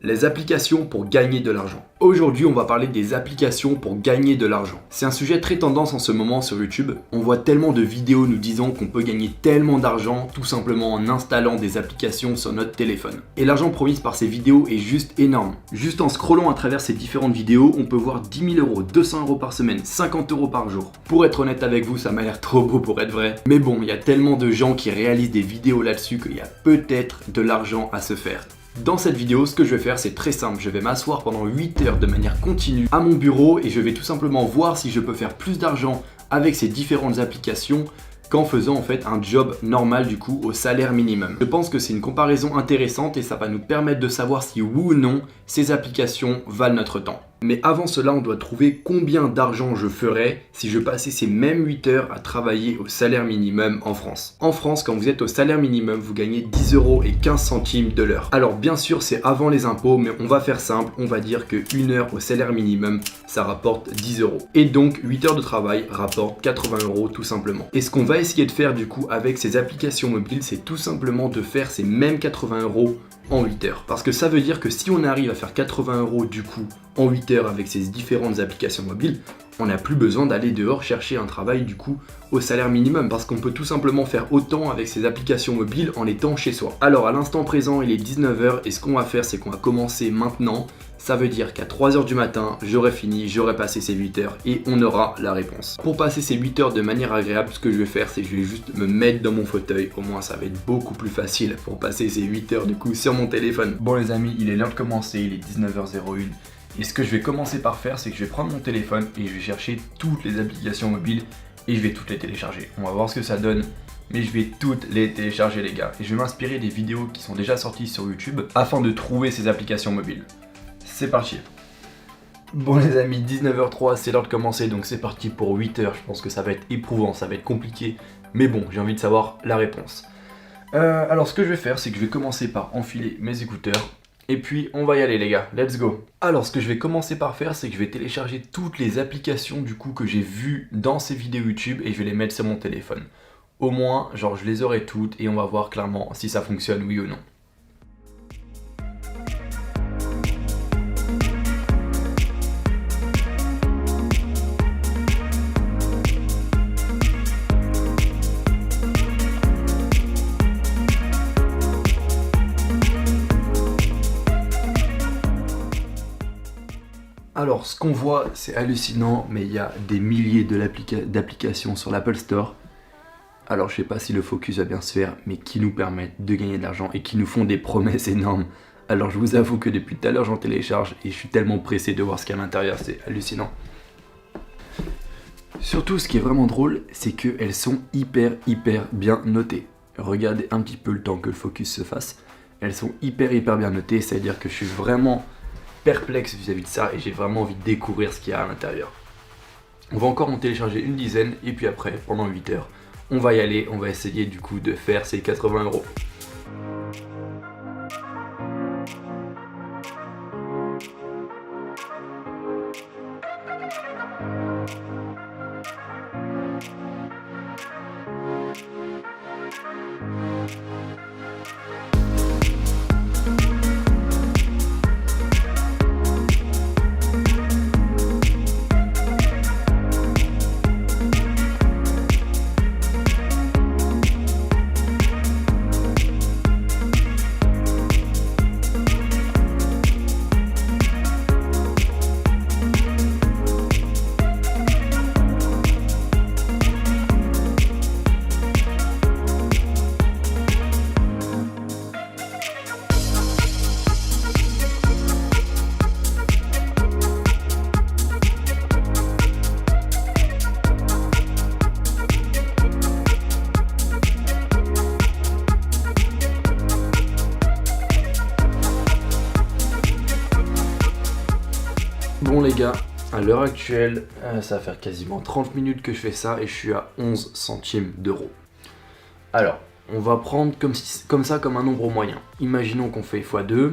Les applications pour gagner de l'argent. Aujourd'hui, on va parler des applications pour gagner de l'argent. C'est un sujet très tendance en ce moment sur YouTube. On voit tellement de vidéos nous disant qu'on peut gagner tellement d'argent tout simplement en installant des applications sur notre téléphone. Et l'argent promis par ces vidéos est juste énorme. Juste en scrollant à travers ces différentes vidéos, on peut voir 10 000 euros, 200 euros par semaine, 50 euros par jour. Pour être honnête avec vous, ça m'a l'air trop beau pour être vrai. Mais bon, il y a tellement de gens qui réalisent des vidéos là-dessus qu'il y a peut-être de l'argent à se faire. Dans cette vidéo, ce que je vais faire, c'est très simple. Je vais m'asseoir pendant 8 heures de manière continue à mon bureau et je vais tout simplement voir si je peux faire plus d'argent avec ces différentes applications qu'en faisant en fait un job normal du coup au salaire minimum. Je pense que c'est une comparaison intéressante et ça va nous permettre de savoir si oui ou non ces applications valent notre temps. Mais avant cela, on doit trouver combien d'argent je ferais si je passais ces mêmes 8 heures à travailler au salaire minimum en France. En France, quand vous êtes au salaire minimum, vous gagnez 10 euros et 15 centimes de l'heure. Alors bien sûr, c'est avant les impôts, mais on va faire simple, on va dire que 1 heure au salaire minimum, ça rapporte 10 euros. Et donc 8 heures de travail rapporte 80 euros tout simplement. Et ce qu'on va essayer de faire du coup avec ces applications mobiles, c'est tout simplement de faire ces mêmes 80 euros en 8 heures. Parce que ça veut dire que si on arrive à faire 80 euros du coup en 8 heures avec ces différentes applications mobiles, on n'a plus besoin d'aller dehors chercher un travail du coup au salaire minimum parce qu'on peut tout simplement faire autant avec ces applications mobiles en étant chez soi. Alors à l'instant présent il est 19 h et ce qu'on va faire c'est qu'on va commencer maintenant. Ça veut dire qu'à 3 h du matin, j'aurai fini, j'aurai passé ces 8 heures et on aura la réponse. Pour passer ces 8 heures de manière agréable, ce que je vais faire, c'est que je vais juste me mettre dans mon fauteuil. Au moins, ça va être beaucoup plus facile pour passer ces 8 heures du coup sur mon téléphone. Bon les amis, il est l'heure de commencer, il est 19 h 01. Et ce que je vais commencer par faire, c'est que je vais prendre mon téléphone et je vais chercher toutes les applications mobiles et je vais toutes les télécharger. On va voir ce que ça donne. Mais je vais toutes les télécharger les gars. Et je vais m'inspirer des vidéos qui sont déjà sorties sur YouTube afin de trouver ces applications mobiles. C'est parti. Bon les amis, 19h03, c'est l'heure de commencer, donc c'est parti pour 8 heures. Je pense que ça va être éprouvant, ça va être compliqué, mais bon, j'ai envie de savoir la réponse. Alors ce que je vais faire, c'est que je vais commencer par enfiler mes écouteurs, et puis on va y aller les gars, let's go. Alors ce que je vais commencer par faire, c'est que je vais télécharger toutes les applications du coup que j'ai vues dans ces vidéos YouTube, et je vais les mettre sur mon téléphone. Au moins, genre je les aurai toutes, et on va voir clairement si ça fonctionne oui ou non. Alors ce qu'on voit c'est hallucinant, mais il y a des milliers d'applications sur l'Apple Store. Alors je sais pas si le focus va bien se faire, mais qui nous permettent de gagner de l'argent et qui nous font des promesses énormes. Alors je vous avoue que depuis tout à l'heure j'en télécharge et je suis tellement pressé de voir ce qu'il y a à l'intérieur, c'est hallucinant. Surtout ce qui est vraiment drôle, c'est qu'elles sont hyper bien notées. Regardez un petit peu le temps que le focus se fasse. Elles sont hyper bien notées, c'est-à-dire que je suis vraiment perplexe vis-à-vis de ça et j'ai vraiment envie de découvrir ce qu'il y a à l'intérieur. On va encore en télécharger une dizaine et puis après, pendant 8 heures, on va y aller, on va essayer du coup de faire ces 80 euros. Bon les gars, à l'heure actuelle, ça va faire quasiment 30 minutes que je fais ça et je suis à 11 centimes d'euros. Alors, on va prendre comme ça comme un nombre moyen. Imaginons qu'on fait x2,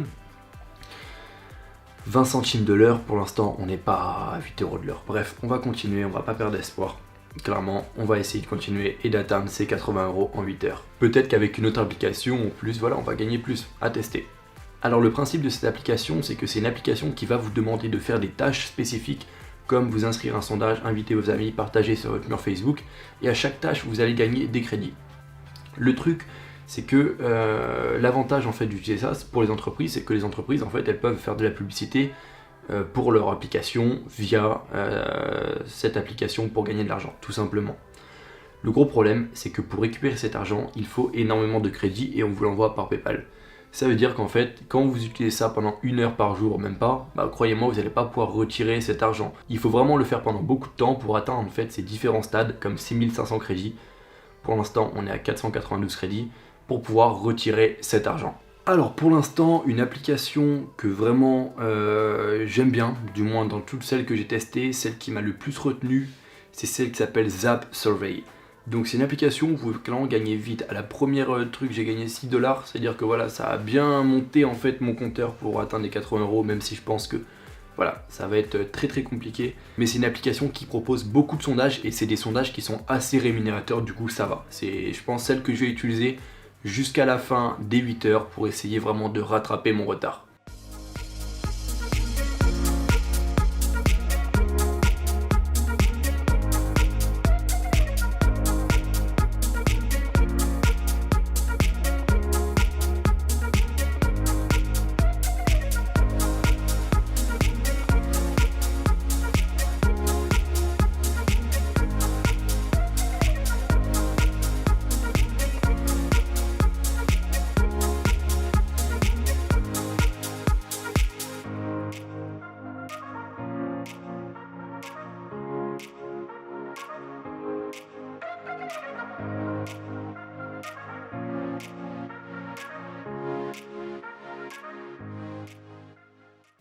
20 centimes de l'heure, pour l'instant on n'est pas à 8 euros de l'heure. Bref, on va continuer, on va pas perdre espoir. Clairement, on va essayer de continuer et d'atteindre ces 80 euros en 8 heures. Peut-être qu'avec une autre application ou plus, voilà, on va gagner plus, à tester. Alors le principe de cette application, c'est que c'est une application qui va vous demander de faire des tâches spécifiques comme vous inscrire un sondage, inviter vos amis, partager sur votre mur Facebook, et à chaque tâche vous allez gagner des crédits. Le truc, c'est que l'avantage en fait d'utiliser ça pour les entreprises, c'est que les entreprises en fait elles peuvent faire de la publicité pour leur application via cette application pour gagner de l'argent, tout simplement. Le gros problème, c'est que pour récupérer cet argent, il faut énormément de crédits et on vous l'envoie par PayPal. Ça veut dire qu'en fait, quand vous utilisez ça pendant 1 heure par jour, même pas, croyez-moi, vous n'allez pas pouvoir retirer cet argent. Il faut vraiment le faire pendant beaucoup de temps pour atteindre en fait ces différents stades, comme 6500 crédits. Pour l'instant, on est à 492 crédits pour pouvoir retirer cet argent. Alors pour l'instant, une application que vraiment j'aime bien, du moins dans toutes celles que j'ai testées, celle qui m'a le plus retenu, c'est celle qui s'appelle Zap Survey. Donc c'est une application où vous pouvez clairement gagner vite. À la première truc, j'ai gagné 6 $, c'est-à-dire que voilà, ça a bien monté en fait mon compteur pour atteindre les 80 €, même si je pense que voilà, ça va être très très compliqué. Mais c'est une application qui propose beaucoup de sondages et c'est des sondages qui sont assez rémunérateurs, du coup ça va. C'est, je pense, celle que je vais utiliser jusqu'à la fin des 8 heures pour essayer vraiment de rattraper mon retard.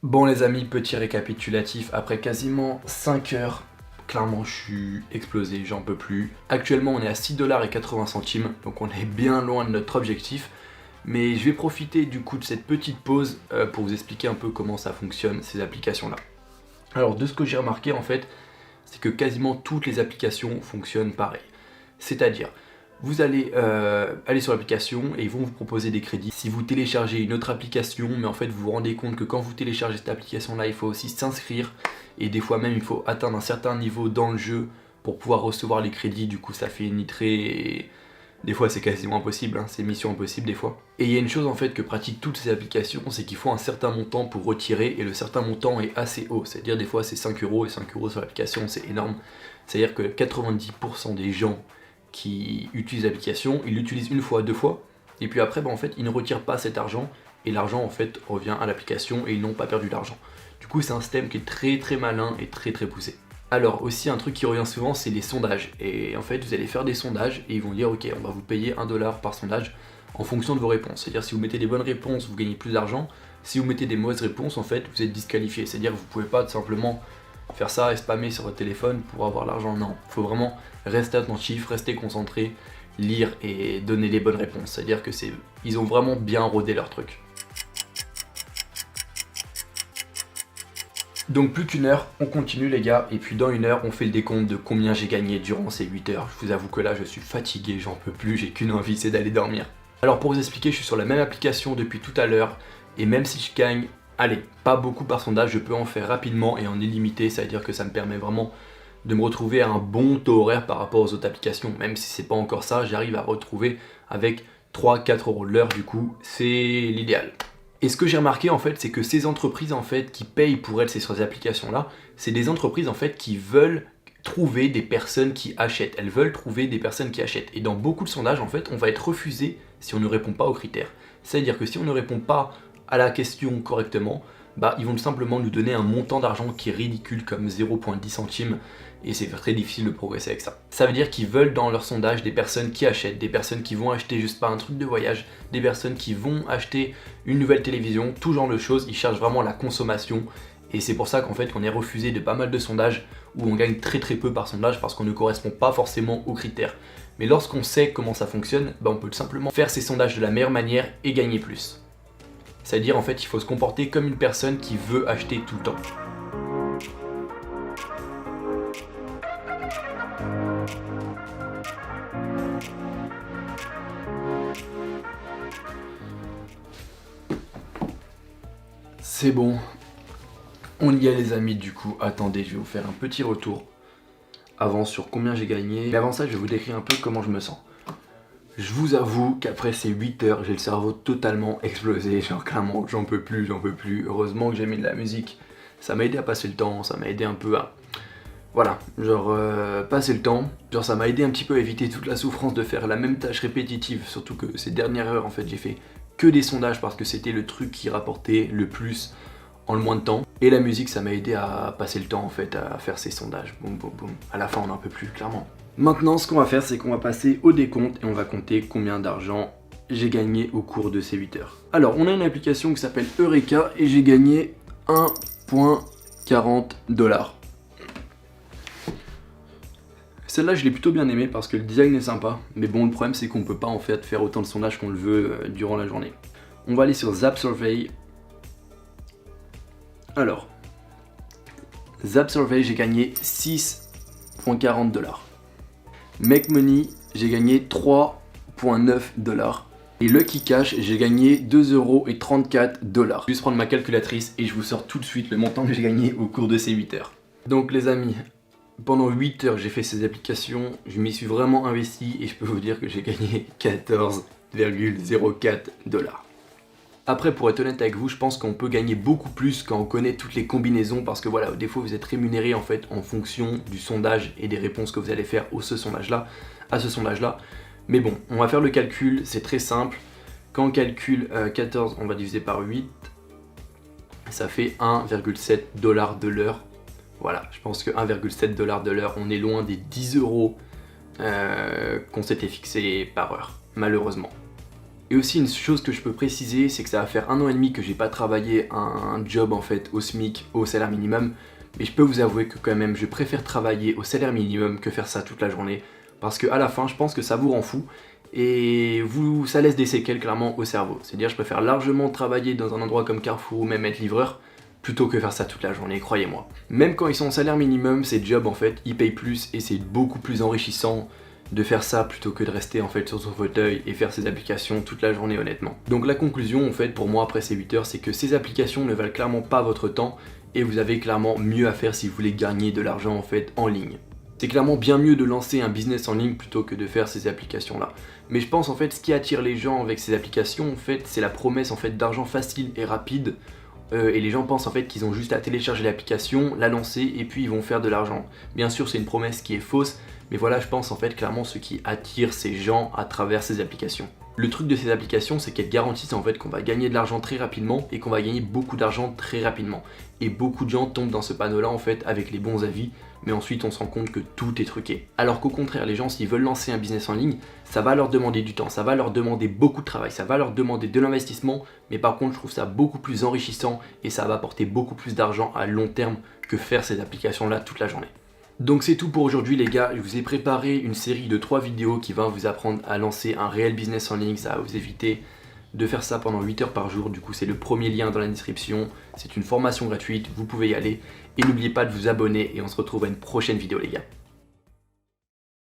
Bon les amis, petit récapitulatif, après quasiment 5 heures, clairement je suis explosé, j'en peux plus. Actuellement on est à 6,80 $, donc on est bien loin de notre objectif. Mais je vais profiter du coup de cette petite pause pour vous expliquer un peu comment ça fonctionne ces applications là. Alors de ce que j'ai remarqué en fait, c'est que quasiment toutes les applications fonctionnent pareil. C'est-à-dire, vous allez aller sur l'application et ils vont vous proposer des crédits. Si vous téléchargez une autre application, mais en fait vous vous rendez compte que quand vous téléchargez cette application là, il faut aussi s'inscrire. Et des fois même il faut atteindre un certain niveau dans le jeu pour pouvoir recevoir les crédits. Du coup ça fait nitrer et des fois c'est quasiment impossible, hein. C'est mission impossible des fois. Et il y a une chose en fait que pratiquent toutes ces applications, c'est qu'il faut un certain montant pour retirer. Et le certain montant est assez haut, c'est-à-dire des fois c'est 5 € et 5 € sur l'application c'est énorme. C'est-à-dire que 90% des gens qui utilisent l'application, ils l'utilisent une fois, 2 fois, et puis après en fait ils ne retirent pas cet argent, et l'argent en fait revient à l'application et ils n'ont pas perdu d'argent. Du coup c'est un système qui est très très malin et très très poussé. Alors aussi un truc qui revient souvent, c'est les sondages, et en fait vous allez faire des sondages et ils vont dire ok, on va vous payer 1 $ par sondage en fonction de vos réponses. C'est-à-dire si vous mettez des bonnes réponses, vous gagnez plus d'argent. Si vous mettez des mauvaises réponses, en fait vous êtes disqualifié. C'est-à-dire que vous pouvez pas tout simplement faire ça et spammer sur votre téléphone pour avoir l'argent. Non, il faut vraiment rester attentif, rester concentré, lire et donner les bonnes réponses. C'est-à-dire que ils ont vraiment bien rodé leur truc. Donc plus qu'une heure, on continue les gars, et puis dans 1 heure, on fait le décompte de combien j'ai gagné durant ces 8 heures. Je vous avoue que là, je suis fatigué, j'en peux plus, j'ai qu'une envie, c'est d'aller dormir. Alors pour vous expliquer, je suis sur la même application depuis tout à l'heure, et même si je gagne, allez, pas beaucoup par sondage, je peux en faire rapidement et en illimité, ça veut dire que ça me permet vraiment de me retrouver à un bon taux horaire par rapport aux autres applications. Même si c'est pas encore ça, j'arrive à retrouver avec 3-4 € de l'heure, du coup, c'est l'idéal. Et ce que j'ai remarqué en fait, c'est que ces entreprises en fait qui payent pour elles ces applications là, c'est des entreprises en fait qui veulent trouver des personnes qui achètent. Elles veulent trouver des personnes qui achètent. Et dans beaucoup de sondages en fait, on va être refusé si on ne répond pas aux critères. C'est-à-dire que si on ne répond pas à la question correctement, ils vont tout simplement nous donner un montant d'argent qui est ridicule comme 0,10 centimes et c'est très difficile de progresser avec ça. Ça veut dire qu'ils veulent dans leur sondage des personnes qui achètent, des personnes qui vont acheter juste pas un truc de voyage, des personnes qui vont acheter une nouvelle télévision, tout genre de choses. Ils cherchent vraiment la consommation et c'est pour ça qu'en fait on est refusé de pas mal de sondages où on gagne très peu par sondage parce qu'on ne correspond pas forcément aux critères. Mais lorsqu'on sait comment ça fonctionne, on peut tout simplement faire ces sondages de la meilleure manière et gagner plus. C'est-à-dire en fait il faut se comporter comme une personne qui veut acheter tout le temps. C'est bon, on y est les amis. Du coup, attendez, je vais vous faire un petit retour avant sur combien j'ai gagné. Mais avant ça, je vais vous décrire un peu comment je me sens. Je vous avoue qu'après ces 8 heures, j'ai le cerveau totalement explosé. Genre clairement, j'en peux plus. Heureusement que j'ai mis de la musique. Ça m'a aidé à passer le temps, ça m'a aidé un peu à... Voilà, genre passer le temps. Genre ça m'a aidé un petit peu à éviter toute la souffrance de faire la même tâche répétitive. Surtout que ces dernières heures, en fait, j'ai fait que des sondages parce que c'était le truc qui rapportait le plus en le moins de temps. Et la musique, ça m'a aidé à passer le temps, en fait, à faire ces sondages. Boum, boum, boum. À la fin, on n'en peut plus, clairement. Maintenant, ce qu'on va faire, c'est qu'on va passer au décompte et on va compter combien d'argent j'ai gagné au cours de ces 8 heures. Alors, on a une application qui s'appelle Eureka et j'ai gagné 1,40 $. Celle-là, je l'ai plutôt bien aimée parce que le design est sympa. Mais bon, le problème, c'est qu'on peut pas en fait faire autant de sondages qu'on le veut durant la journée. On va aller sur Zap Survey. Alors, Zap Survey, j'ai gagné 6,40 $. Make Money, j'ai gagné 3,9 $. Et Lucky Cash, j'ai gagné 2,34 €. Je vais juste prendre ma calculatrice et je vous sors tout de suite le montant que j'ai gagné au cours de ces 8 heures. Donc les amis, pendant 8 heures j'ai fait ces applications, je m'y suis vraiment investi et je peux vous dire que j'ai gagné 14,04 $. Après, pour être honnête avec vous, je pense qu'on peut gagner beaucoup plus quand on connaît toutes les combinaisons parce que voilà, des fois vous êtes rémunéré en fait en fonction du sondage et des réponses que vous allez faire à ce sondage-là. Mais bon, on va faire le calcul, c'est très simple. Quand on calcule 14, on va diviser par 8, ça fait 1,7 $ de l'heure. Voilà, je pense que 1,7 $ de l'heure, on est loin des 10 € qu'on s'était fixé par heure, malheureusement. Et aussi une chose que je peux préciser, c'est que ça va faire 1 an et demi que j'ai pas travaillé un job en fait au SMIC, au salaire minimum. Mais je peux vous avouer que quand même, je préfère travailler au salaire minimum que faire ça toute la journée. Parce qu'à la fin, je pense que ça vous rend fou et ça laisse des séquelles clairement au cerveau. C'est-à-dire, je préfère largement travailler dans un endroit comme Carrefour ou même être livreur plutôt que faire ça toute la journée, croyez-moi. Même quand ils sont au salaire minimum, ces jobs en fait, ils payent plus et c'est beaucoup plus enrichissant de faire ça plutôt que de rester en fait sur son fauteuil et faire ses applications toute la journée honnêtement. Donc la conclusion en fait pour moi après ces 8 heures, c'est que ces applications ne valent clairement pas votre temps et vous avez clairement mieux à faire si vous voulez gagner de l'argent en fait en ligne. C'est clairement bien mieux de lancer un business en ligne plutôt que de faire ces applications-là. Mais je pense en fait ce qui attire les gens avec ces applications, en fait, c'est la promesse en fait d'argent facile et rapide. Et les gens pensent en fait qu'ils ont juste à télécharger l'application, la lancer et puis ils vont faire de l'argent. Bien sûr, c'est une promesse qui est fausse, mais voilà, je pense en fait clairement ce qui attire ces gens à travers ces applications. Le truc de ces applications, c'est qu'elles garantissent en fait qu'on va gagner de l'argent très rapidement et qu'on va gagner beaucoup d'argent très rapidement. Et beaucoup de gens tombent dans ce panneau-là en fait avec les bons avis, mais ensuite on se rend compte que tout est truqué. Alors qu'au contraire, les gens s'ils veulent lancer un business en ligne, ça va leur demander du temps, ça va leur demander beaucoup de travail, ça va leur demander de l'investissement, mais par contre je trouve ça beaucoup plus enrichissant et ça va apporter beaucoup plus d'argent à long terme que faire ces applications-là toute la journée. Donc c'est tout pour aujourd'hui les gars, je vous ai préparé une série de 3 vidéos qui va vous apprendre à lancer un réel business en ligne, ça va vous éviter de faire ça pendant 8 heures par jour, du coup c'est le premier lien dans la description, c'est une formation gratuite, vous pouvez y aller, et n'oubliez pas de vous abonner et on se retrouve à une prochaine vidéo les gars.